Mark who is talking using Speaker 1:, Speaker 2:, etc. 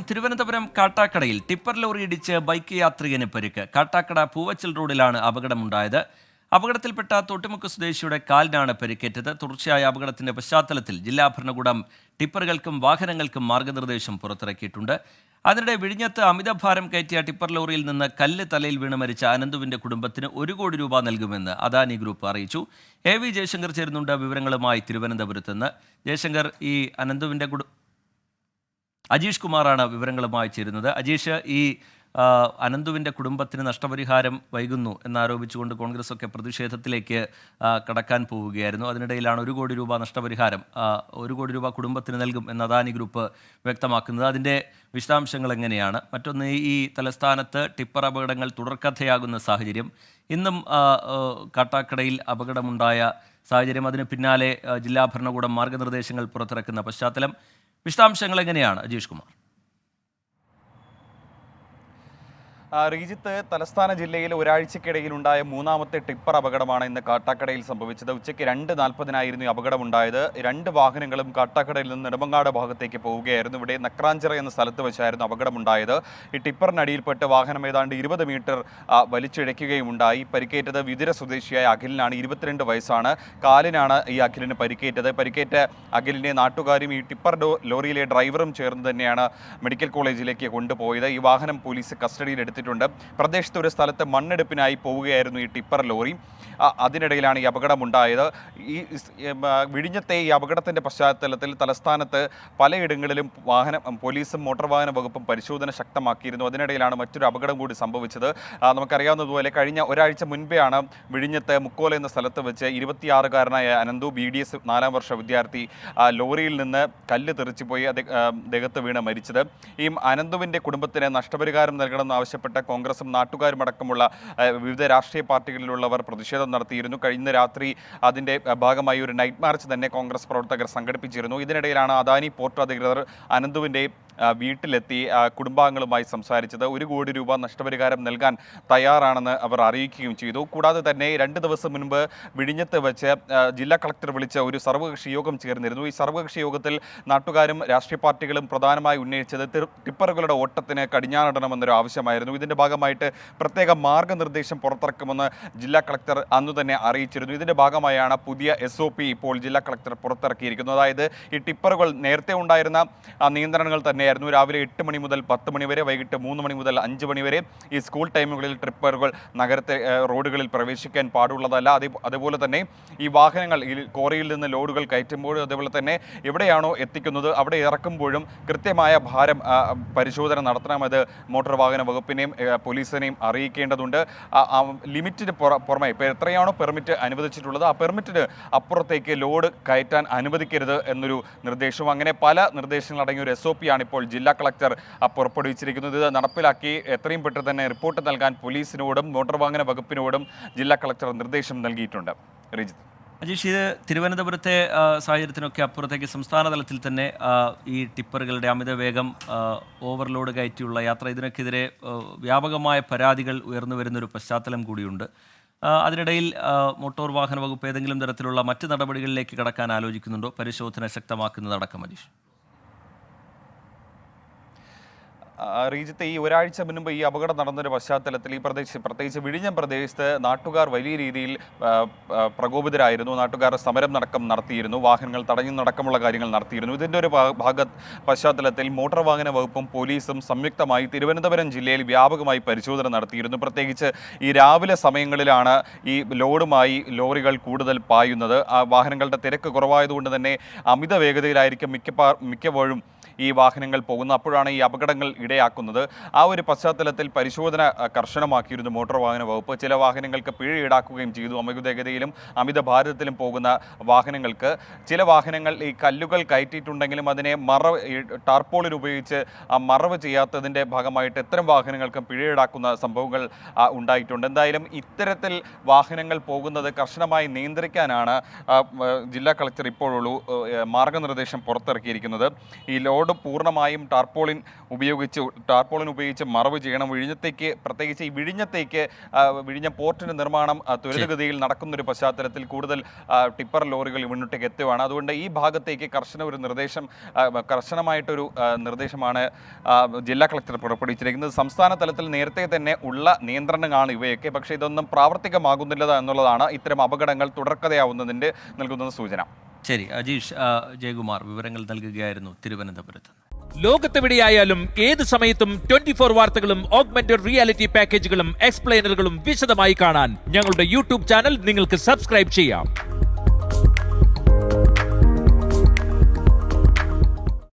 Speaker 1: Thiruvananthapuram കാട്ടാക്കടയിൽ tipper lorry ഇടിച്ച് bike യാത്രികന് പരിക്ക്. കാട്ടാക്കട പൂവച്ചൽ റോഡിലാണ് അപകടമുണ്ടായത്. അപകടത്തിൽപ്പെട്ട തോട്ടുമുക്ക് സ്വദേശിയുടെ കാലിനാണ് പരിക്കേറ്റത്. തുടർച്ചയായ അപകടത്തിന്റെ പശ്ചാത്തലത്തിൽ ജില്ലാ ഭരണകൂടം ടിപ്പറുകൾക്കും വാഹനങ്ങൾക്കും മാർഗനിർദ്ദേശം പുറത്തിറക്കിയിട്ടുണ്ട്. അതിനിടെ വിഴിഞ്ഞത്ത് അമിതഭാരം കയറ്റിയ ടിപ്പർ ലോറിയിൽ നിന്ന് കല്ല് തലയിൽ വീണ് മരിച്ച അനന്തുവിന്റെ കുടുംബത്തിന് 1 കോടി രൂപ നൽകുമെന്ന് അദാനി ഗ്രൂപ്പ് അറിയിച്ചു. AV ജയശങ്കർ ചേരുന്നുണ്ട് വിവരങ്ങളുമായി തിരുവനന്തപുരത്ത് നിന്ന്. ജയശങ്കർ, ഈ അനന്തുവിന്റെ അജീഷ് കുമാറാണ് വിവരങ്ങളുമായി ചേരുന്നത്. അജീഷ്, ഈ അനന്തുവിൻ്റെ കുടുംബത്തിന് നഷ്ടപരിഹാരം വൈകുന്നു എന്നാരോപിച്ചുകൊണ്ട് കോൺഗ്രസ് ഒക്കെ പ്രതിഷേധത്തിലേക്ക് കടക്കാൻ പോവുകയായിരുന്നു. അതിനിടയിലാണ് 1 കോടി രൂപ നഷ്ടപരിഹാരം 1 കോടി രൂപ കുടുംബത്തിന് നൽകും എന്ന് അദാനി ഗ്രൂപ്പ് വ്യക്തമാക്കുന്നത്. അതിൻ്റെ വിശദാംശങ്ങൾ എങ്ങനെയാണ്? മറ്റൊന്ന്, ഈ തലസ്ഥാനത്ത് ടിപ്പർ അപകടങ്ങൾ തുടർക്കഥയാകുന്ന സാഹചര്യം, ഇന്നും കാട്ടാക്കടയിൽ അപകടമുണ്ടായ സാഹചര്യം, അതിന് പിന്നാലെ ജില്ലാ ഭരണകൂടം മാർഗനിർദ്ദേശങ്ങൾ പുറത്തിറക്കുന്ന പശ്ചാത്തലം, വിശദാംശങ്ങൾ എങ്ങനെയാണ് അജീഷ് കുമാർ?
Speaker 2: റീജിത്ത്, തലസ്ഥാന ജില്ലയിൽ ഒരാഴ്ചക്കിടയിൽ ഉണ്ടായ 3ാമത്തെ ടിപ്പർ അപകടമാണ് ഇന്ന് കാട്ടാക്കടയിൽ സംഭവിച്ചത്. ഉച്ചയ്ക്ക് 2:40-നായിരുന്നു ഈ അപകടമുണ്ടായത്. 2 വാഹനങ്ങളും കാട്ടാക്കടയിൽ നിന്ന് നെടുമങ്ങാട് ഭാഗത്തേക്ക് പോവുകയായിരുന്നു. ഇവിടെ നക്രാഞ്ചിറ എന്ന സ്ഥലത്ത് വെച്ചായിരുന്നു അപകടമുണ്ടായത്. ഈ ടിപ്പറിനടിയിൽപ്പെട്ട് വാഹനം ഏതാണ്ട് 20 മീറ്റർ വലിച്ചിഴയ്ക്കുകയുമുണ്ടായി. പരിക്കേറ്റത് വിതുര സ്വദേശിയായ അഖിലിനാണ്. 22 വയസ്സാണ്. കാലിനാണ് ഈ അഖിലിന് പരിക്കേറ്റത്. പരിക്കേറ്റ അഖിലിനെ നാട്ടുകാരും ഈ ടിപ്പർ ലോറിയിലെ ഡ്രൈവറും ചേർന്ന് തന്നെയാണ് മെഡിക്കൽ കോളേജിലേക്ക് കൊണ്ടുപോയത്. ഈ വാഹനം പോലീസ് കസ്റ്റഡിയിലെടുത്തു. പ്രദേശത്ത് ഒരു സ്ഥലത്ത് മണ്ണെടുപ്പിനായി പോവുകയായിരുന്നു ഈ ടിപ്പർ ലോറി. അതിനിടയിലാണ് ഈ അപകടമുണ്ടായത്. ഈ വിഴിഞ്ഞത്തെ ഈ അപകടത്തിൻ്റെ പശ്ചാത്തലത്തിൽ തലസ്ഥാനത്ത് പലയിടങ്ങളിലും പോലീസും മോട്ടോർ വാഹന വകുപ്പും പരിശോധന ശക്തമാക്കിയിരുന്നു. അതിനിടയിലാണ് മറ്റൊരു അപകടം കൂടി സംഭവിച്ചത്. നമുക്കറിയാവുന്നതുപോലെ കഴിഞ്ഞ ഒരാഴ്ച മുൻപെയാണ് വിഴിഞ്ഞത്ത് മുക്കോല എന്ന സ്ഥലത്ത് വെച്ച് 26-കാരനായ അനന്തു, BDS 4ാം വർഷ വിദ്യാർത്ഥി, ലോറിയിൽ നിന്ന് കല്ല് തെറിച്ചുപോയി ദേഹത്ത് വീണ് മരിച്ചത്. ഈ അനന്തുവിൻ്റെ കുടുംബത്തിന് നഷ്ടപരിഹാരം നൽകണമെന്ന് ആവശ്യപ്പെട്ട കോൺഗ്രസും നാട്ടുകാരും അടക്കമുള്ള വിവിധ രാഷ്ട്രീയ പാർട്ടികളിലുള്ളവർ പ്രതിഷേധം നടത്തിയിരുന്നു. കഴിഞ്ഞ രാത്രി അതിൻ്റെ ഭാഗമായി ഒരു നൈറ്റ് മാർച്ച് തന്നെ കോൺഗ്രസ് പ്രവർത്തകർ സംഘടിപ്പിച്ചിരുന്നു. ഇതിനിടയിലാണ് അദാനി പോർട്ട് അധികൃതർ അനന്തുവിൻ്റെ വീട്ടിലെത്തി കുടുംബാംഗങ്ങളുമായി സംസാരിച്ചത്. 1 കോടി രൂപ നഷ്ടപരിഹാരം നൽകാൻ തയ്യാറാണെന്ന് അവർ അറിയിക്കുകയും ചെയ്തു. കൂടാതെ തന്നെ 2 ദിവസം മുൻപ് വിഴിഞ്ഞത്ത് വെച്ച് ജില്ലാ കളക്ടർ വിളിച്ച ഒരു സർവകക്ഷി യോഗം ചേർന്നിരുന്നു. ഈ സർവകക്ഷി യോഗത്തിൽ നാട്ടുകാരും രാഷ്ട്രീയ പാർട്ടികളും പ്രധാനമായി ഉന്നയിച്ചത് ടിപ്പറുകളുടെ ഓട്ടത്തിന് കടിഞ്ഞാണിടണമെന്നൊരു ആവശ്യമായിരുന്നു. ഇതിൻ്റെ ഭാഗമായിട്ട് പ്രത്യേക മാർഗനിർദ്ദേശം പുറത്തിറക്കുമെന്ന് ജില്ലാ കളക്ടർ അന്നു തന്നെ അറിയിച്ചിരുന്നു. ഇതിൻ്റെ ഭാഗമായാണ് പുതിയ SOP ഇപ്പോൾ ജില്ലാ കളക്ടർ പുറത്തിറക്കിയിരിക്കുന്നത്. അതായത് ഈ ടിപ്പറുകൾ നേരത്തെ ഉണ്ടായിരുന്ന നിയന്ത്രണങ്ങൾ തന്നെ രാവിലെ 8 മണി മുതൽ 10 മണി വരെ, വൈകിട്ട് 3 മണി മുതൽ 5 മണി വരെ ഈ സ്കൂൾ ടൈമുകളിൽ ടിപ്പറുകൾ നഗരത്തെ റോഡുകളിൽ പ്രവേശിക്കാൻ പാടുള്ളതല്ല. അതുപോലെ തന്നെ ഈ വാഹനങ്ങൾ ഈ കോറിയിൽ നിന്ന് ലോഡുകൾ കയറ്റുമ്പോഴും അതുപോലെ തന്നെ എവിടെയാണോ എത്തിക്കുന്നത് അവിടെ ഇറക്കുമ്പോഴും കൃത്യമായ ഭാരം പരിശോധന നടത്തണമെന്ന് മോട്ടോർ വാഹന വകുപ്പിനെയും പോലീസിനെയും അറിയിക്കേണ്ടതുണ്ട്. ലിമിറ്റിന് പുറമെ ഇപ്പോൾ എത്രയാണോ പെർമിറ്റ് അനുവദിച്ചിട്ടുള്ളത് ആ പെർമിറ്റിന് അപ്പുറത്തേക്ക് ലോഡ് കയറ്റാൻ അനുവദിക്കരുത് എന്നൊരു നിർദ്ദേശവും, അങ്ങനെ പല നിർദ്ദേശങ്ങൾ അടങ്ങിയ ഒരു SOP ആണ് ഇപ്പോൾ ജില്ലാ കളക്ടർ പുറപ്പെടുവിച്ചിരിക്കുന്നത്. ഇത് നടപ്പിലാക്കി എത്രയും പെട്ടെന്ന് തന്നെ റിപ്പോർട്ട് നൽകാൻ പോലീസിനോടും മോട്ടോർ വാഹന വകുപ്പിനോടും ജില്ലാ കളക്ടർ നിർദ്ദേശം നൽകിയിട്ടുണ്ട്. റിജിത്ത്,
Speaker 1: അജീഷ്, ഇത് തിരുവനന്തപുരത്തെ സാഹചര്യത്തിനൊക്കെ അപ്പുറത്തേക്ക് സംസ്ഥാന തലത്തിൽ തന്നെ ഈ ടിപ്പറുകളുടെ അമിതവേഗം, ഓവർലോഡ് കയറ്റിയുള്ള യാത്ര, ഇതിനൊക്കെതിരെ വ്യാപകമായ പരാതികൾ ഉയർന്നു വരുന്നൊരു പശ്ചാത്തലം കൂടിയുണ്ട്. അതിനിടയിൽ മോട്ടോർ വാഹന വകുപ്പ് ഏതെങ്കിലും തരത്തിലുള്ള മറ്റ് നടപടികളിലേക്ക് കടക്കാൻ ആലോചിക്കുന്നുണ്ടോ? പരിശോധന ശക്തമാക്കുന്നതടക്കം അജീഷ്.
Speaker 2: റീജിത്ത്, ഈ ഒരാഴ്ച മുൻപ് ഈ അപകടം നടന്നൊരു പശ്ചാത്തലത്തിൽ ഈ പ്രത്യേകിച്ച് വിഴിഞ്ഞം പ്രദേശത്ത് നാട്ടുകാർ വലിയ രീതിയിൽ പ്രകോപിതരായിരുന്നു. നാട്ടുകാർ സമരം നടത്തിയിരുന്നു. വാഹനങ്ങൾ തടഞ്ഞുന്നടക്കമുള്ള കാര്യങ്ങൾ നടത്തിയിരുന്നു. ഇതിൻ്റെ ഒരു പശ്ചാത്തലത്തിൽ മോട്ടോർ വാഹന വകുപ്പും പോലീസും സംയുക്തമായി തിരുവനന്തപുരം ജില്ലയിൽ വ്യാപകമായി പരിശോധന നടത്തിയിരുന്നു. പ്രത്യേകിച്ച് ഈ രാവിലെ സമയങ്ങളിലാണ് ഈ ലോഡുമായി ലോറികൾ കൂടുതൽ പായുന്നത്. വാഹനങ്ങളുടെ തിരക്ക് കുറവായതുകൊണ്ട് തന്നെ അമിത വേഗതയിലായിരിക്കും മിക്കപ്പോഴും ഈ വാഹനങ്ങൾ പോകുന്നത്. അപ്പോഴാണ് ഈ അപകടങ്ങൾ ഇടയാക്കുന്നത്. ആ ഒരു പശ്ചാത്തലത്തിൽ പരിശോധന കർശനമാക്കിയിരുന്നു മോട്ടോർ വാഹന വകുപ്പ്. ചില വാഹനങ്ങൾക്ക് പിഴ ഈടാക്കുകയും ചെയ്തു. അമിത വേഗതയിലും അമിത ഭാരത്തിലും പോകുന്ന വാഹനങ്ങൾക്ക്. ചില വാഹനങ്ങൾ ഈ കല്ലുകൾ കയറ്റിയിട്ടുണ്ടെങ്കിലും അതിനെ ടാർപോളിൻ ഉപയോഗിച്ച് മറവ് ചെയ്യാത്തതിൻ്റെ ഭാഗമായിട്ട് ഇത്തരം വാഹനങ്ങൾക്ക് പിഴ ഈടാക്കുന്ന സംഭവങ്ങൾ ഉണ്ടായിട്ടുണ്ട്. എന്തായാലും ഇത്തരത്തിൽ വാഹനങ്ങൾ പോകുന്നത് കർശനമായി നിയന്ത്രിക്കാനാണ് ജില്ലാ കളക്ടർ ഇപ്പോഴുള്ള മാർഗനിർദ്ദേശം പുറത്തിറക്കിയിരിക്കുന്നത്. ഈ ലോഡ് പൂർണ്ണമായും ടാർപോളിൻ ഉപയോഗിച്ച് ടാർപോളിൻ ഉപയോഗിച്ച് മറവ് ചെയ്യണം. വിഴിഞ്ഞത്തേക്ക്, പ്രത്യേകിച്ച് ഈ വിഴിഞ്ഞത്തേക്ക് വിഴിഞ്ഞ പോർട്ടിന്റെ നിർമ്മാണം ത്വരിതഗതിയിൽ നടക്കുന്നൊരു പശ്ചാത്തലത്തിൽ കൂടുതൽ ടിപ്പർ ലോറികൾ മുന്നോട്ടേക്ക് എത്തുകയാണ്. അതുകൊണ്ട് ഈ ഭാഗത്തേക്ക് കർശനമായിട്ടൊരു നിർദ്ദേശമാണ് ജില്ലാ കളക്ടർ പുറപ്പെടുവിച്ചിരിക്കുന്നത്. സംസ്ഥാന തലത്തിൽ നേരത്തെ തന്നെ ഉള്ള നിയന്ത്രണങ്ങളാണ് ഇവയൊക്കെ. പക്ഷേ ഇതൊന്നും പ്രാവർത്തികമാകുന്നില്ല എന്നുള്ളതാണ് ഇത്തരം അപകടങ്ങൾ തുടർക്കഥയാവുന്നതിൻ്റെ നൽകുന്ന സൂചന.
Speaker 1: ശരി, അജീഷ് ജയകുമാർ വിവരങ്ങൾ നൽകുകയായിരുന്നു തിരുവനന്തപുരത്ത്.
Speaker 3: ലോകത്തെവിടെയായാലും ഏത് സമയത്തും 24 വാർത്തകളും ഓഗ്മെന്റഡ് റിയാലിറ്റി പാക്കേജുകളും എക്സ്പ്ലെയിനറുകളും വിശദമായി കാണാൻ ഞങ്ങളുടെ യൂട്യൂബ് ചാനൽ നിങ്ങൾക്ക് സബ്സ്ക്രൈബ് ചെയ്യാം.